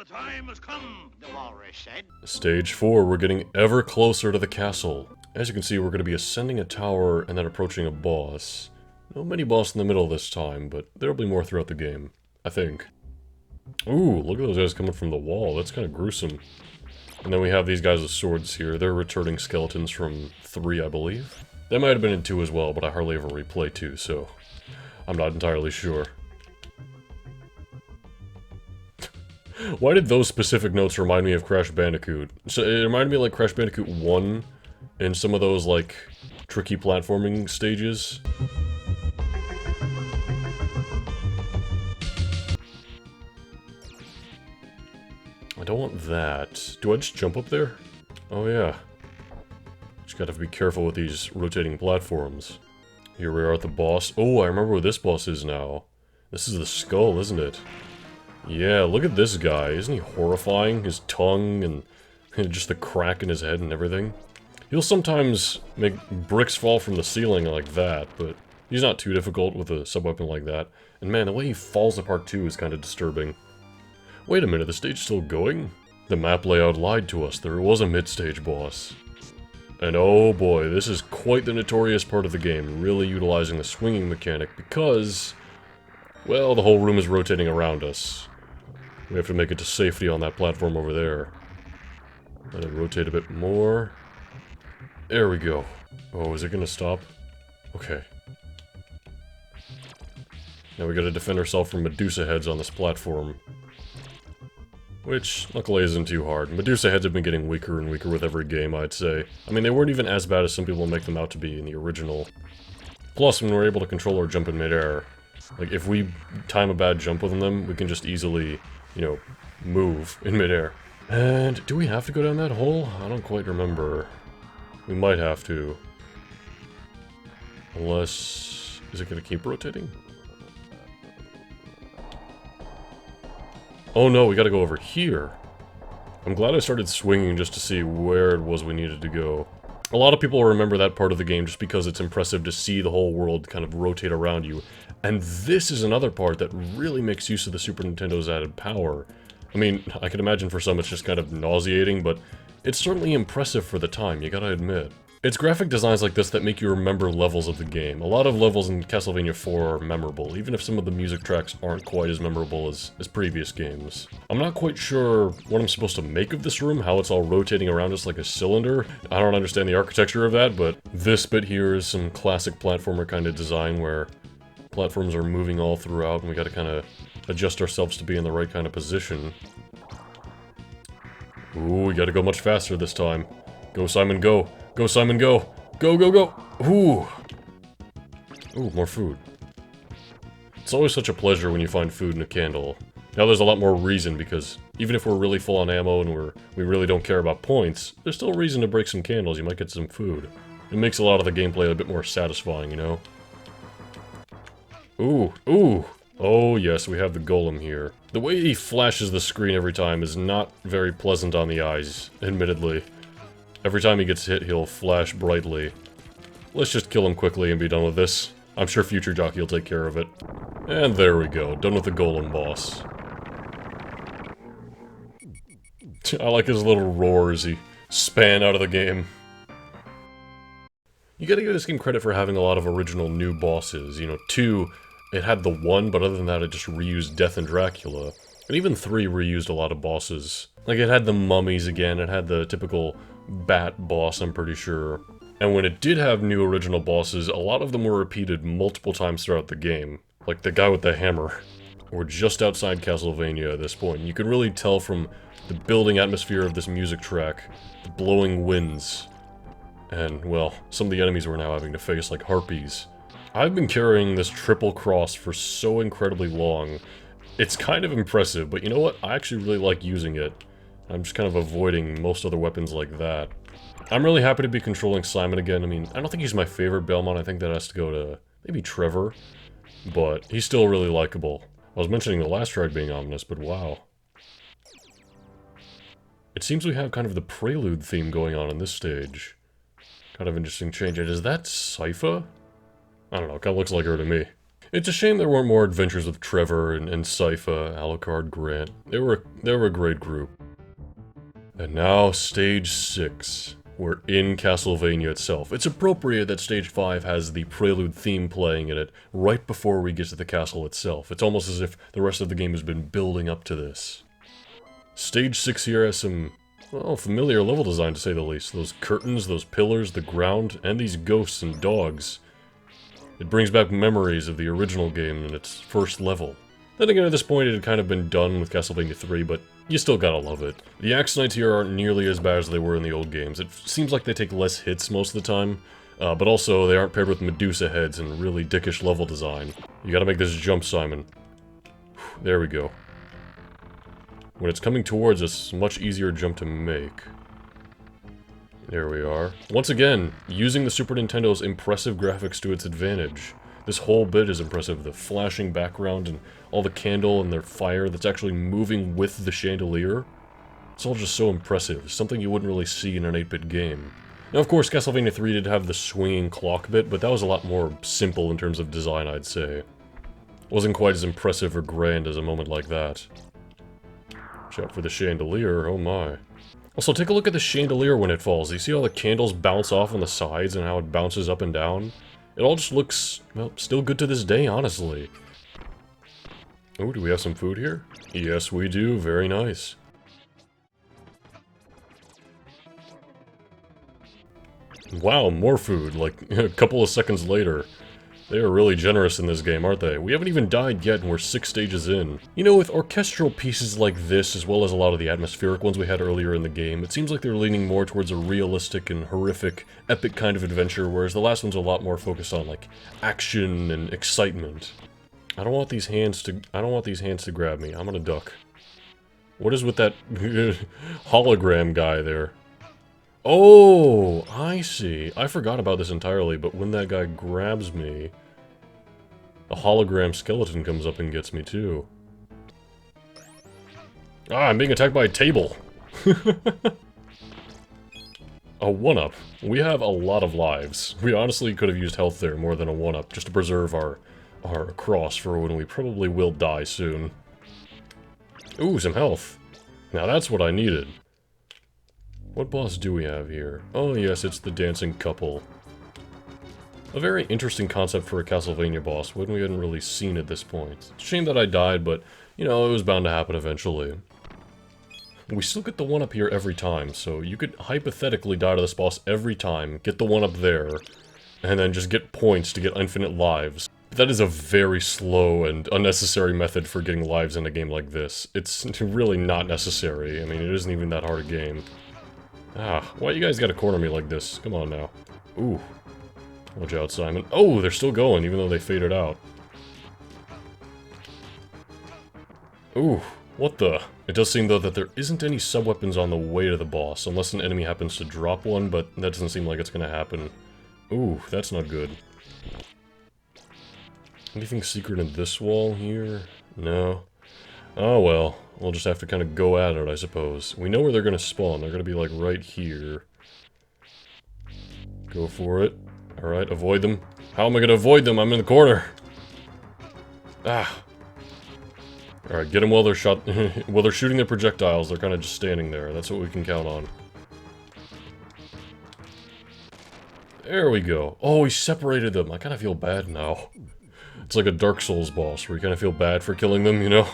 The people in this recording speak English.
the time has come, the walrus said. Stage 4, we're getting ever closer to the castle. As you can see, we're going to be ascending a tower and then approaching a boss. No mini-boss in the middle this time, but there'll be more throughout the game, I think. Ooh, look at those guys coming from the wall. That's kind of gruesome. And then we have these guys with swords here. They're returning skeletons from 3, I believe. They might have been in 2 as well, but I hardly ever replay 2, so I'm not entirely sure. Why did those specific notes remind me of Crash Bandicoot? So it reminded me of like Crash Bandicoot 1 in some of those like tricky platforming stages. I don't want that. Do I just jump up there? Oh yeah. Just gotta be careful with these rotating platforms. Here we are at the boss. Oh, I remember where this boss is now. This is the skull, isn't it? Yeah, look at this guy. Isn't he horrifying? His tongue and just the crack in his head and everything. He'll sometimes make bricks fall from the ceiling like that, but he's not too difficult with a sub-weapon like that. And man, the way he falls apart too is kind of disturbing. Wait a minute, the stage's still going? The map layout lied to us. There was a mid-stage boss. And oh boy, this is quite the notorious part of the game, really utilizing the swinging mechanic because, well, the whole room is rotating around us. We have to make it to safety on that platform over there. Let it rotate a bit more. There we go. Oh, is it gonna stop? Okay. Now we gotta defend ourselves from Medusa heads on this platform. Which, luckily, isn't too hard. Medusa heads have been getting weaker and weaker with every game, I'd say. I mean, they weren't even as bad as some people make them out to be in the original. Plus, when we're able to control our jump in midair, like, if we time a bad jump with them, we can just easily, you know, move in midair. And do we have to go down that hole? I don't quite remember. We might have to. Unless... is it gonna keep rotating? Oh no, we gotta go over here. I'm glad I started swinging just to see where it was we needed to go. A lot of people remember that part of the game just because it's impressive to see the whole world kind of rotate around you. And this is another part that really makes use of the Super Nintendo's added power. I mean, I can imagine for some it's just kind of nauseating, but it's certainly impressive for the time, you gotta admit. It's graphic designs like this that make you remember levels of the game. A lot of levels in Castlevania IV are memorable, even if some of the music tracks aren't quite as memorable as previous games. I'm not quite sure what I'm supposed to make of this room, how it's all rotating around us like a cylinder. I don't understand the architecture of that, but this bit here is some classic platformer kind of design where platforms are moving all throughout and we gotta kind of adjust ourselves to be in the right kind of position. Ooh, we gotta go much faster this time. Go, Simon, go! Go, Simon, go! Go, go, go! Ooh! Ooh, more food. It's always such a pleasure when you find food in a candle. Now there's a lot more reason, because even if we're really full on ammo and we really don't care about points, there's still a reason to break some candles, you might get some food. It makes a lot of the gameplay a bit more satisfying, you know? Ooh, ooh! Oh yes, we have the golem here. The way he flashes the screen every time is not very pleasant on the eyes, admittedly. Every time he gets hit, he'll flash brightly. Let's just kill him quickly and be done with this. I'm sure future Jockey will take care of it. And there we go, done with the golem boss. I like his little roar as he span out of the game. You gotta give this game credit for having a lot of original new bosses. You know, 2, it had the 1, but other than that it just reused Death and Dracula. And even 3 reused a lot of bosses. Like, it had the mummies again, it had the typical bat boss, I'm pretty sure. And when it did have new original bosses, a lot of them were repeated multiple times throughout the game. Like the guy with the hammer. We're just outside Castlevania at this point. You can really tell from the building atmosphere of this music track, the blowing winds, and, well, some of the enemies we're now having to face, like harpies. I've been carrying this triple cross for so incredibly long. It's kind of impressive, but you know what? I actually really like using it. I'm just kind of avoiding most other weapons like that. I'm really happy to be controlling Simon again. I mean, I don't think he's my favorite Belmont. I think that has to go to maybe Trevor. But he's still really likable. I was mentioning the last track being ominous, but wow. It seems we have kind of the prelude theme going on in this stage. Kind of interesting change. And is that Sypha? I don't know, kind of looks like her to me. It's a shame there weren't more adventures with Trevor and Sypha, Alucard, Grant. They were a great group. And now, Stage 6. We're in Castlevania itself. It's appropriate that Stage 5 has the Prelude theme playing in it right before we get to the castle itself. It's almost as if the rest of the game has been building up to this. Stage 6 here has some, well, familiar level design to say the least. Those curtains, those pillars, the ground, and these ghosts and dogs. It brings back memories of the original game in its first level. Then again, at this point it had kind of been done with Castlevania 3, but you still gotta love it. The axe knights here aren't nearly as bad as they were in the old games. It seems like they take less hits most of the time, but also they aren't paired with Medusa heads and really dickish level design. You gotta make this jump, Simon. There we go. When it's coming towards us, it's a much easier jump to make. There we are. Once again, using the Super Nintendo's impressive graphics to its advantage. This whole bit is impressive. The flashing background and all the candle and their fire that's actually moving with the chandelier. It's all just so impressive. Something you wouldn't really see in an 8-bit game. Now, of course, Castlevania 3 did have the swinging clock bit, but that was a lot more simple in terms of design, I'd say. It wasn't quite as impressive or grand as a moment like that. Watch out for the chandelier, oh my. Also, take a look at the chandelier when it falls. You see how the candles bounce off on the sides and how it bounces up and down? It all just looks, well, still good to this day, honestly. Oh, do we have some food here? Yes, we do. Very nice. Wow, more food, like a couple of seconds later. They are really generous in this game, aren't they? We haven't even died yet and we're 6 stages in. You know, with orchestral pieces like this, as well as a lot of the atmospheric ones we had earlier in the game, it seems like they're leaning more towards a realistic and horrific, epic kind of adventure, whereas the last one's a lot more focused on, like, action and excitement. I don't want these hands to grab me. I'm gonna duck. What is with that hologram guy there? Oh, I see. I forgot about this entirely, but when that guy grabs me, the hologram skeleton comes up and gets me too. Ah, I'm being attacked by a table! A 1-up. We have a lot of lives. We honestly could have used health there more than a 1-up, just to preserve our cross for when we probably will die soon. Ooh, some health. Now that's what I needed. What boss do we have here? Oh yes, it's the dancing couple. A very interesting concept for a Castlevania boss, when we hadn't really seen at this point. It's a shame that I died, but, you know, it was bound to happen eventually. We still get the 1-up here every time, so you could hypothetically die to this boss every time, get the 1-up there, and then just get points to get infinite lives. But that is a very slow and unnecessary method for getting lives in a game like this. It's really not necessary. I mean, it isn't even that hard a game. Ah, why you guys gotta corner me like this? Come on now. Ooh. Watch out, Simon. Oh, they're still going, even though they faded out. Ooh, what the? It does seem, though, that there isn't any sub-weapons on the way to the boss, unless an enemy happens to drop one, but that doesn't seem like it's gonna happen. Ooh, that's not good. Anything secret in this wall here? No. Oh well, we'll just have to kind of go at it, I suppose. We know where they're gonna spawn. They're gonna be, like, right here. Go for it. Alright, avoid them. How am I gonna avoid them? I'm in the corner! Ah! Alright, get them while they're while they're shooting their projectiles. They're kind of just standing there. That's what we can count on. There we go. Oh, he separated them. I kind of feel bad now. It's like a Dark Souls boss, where you kind of feel bad for killing them, you know?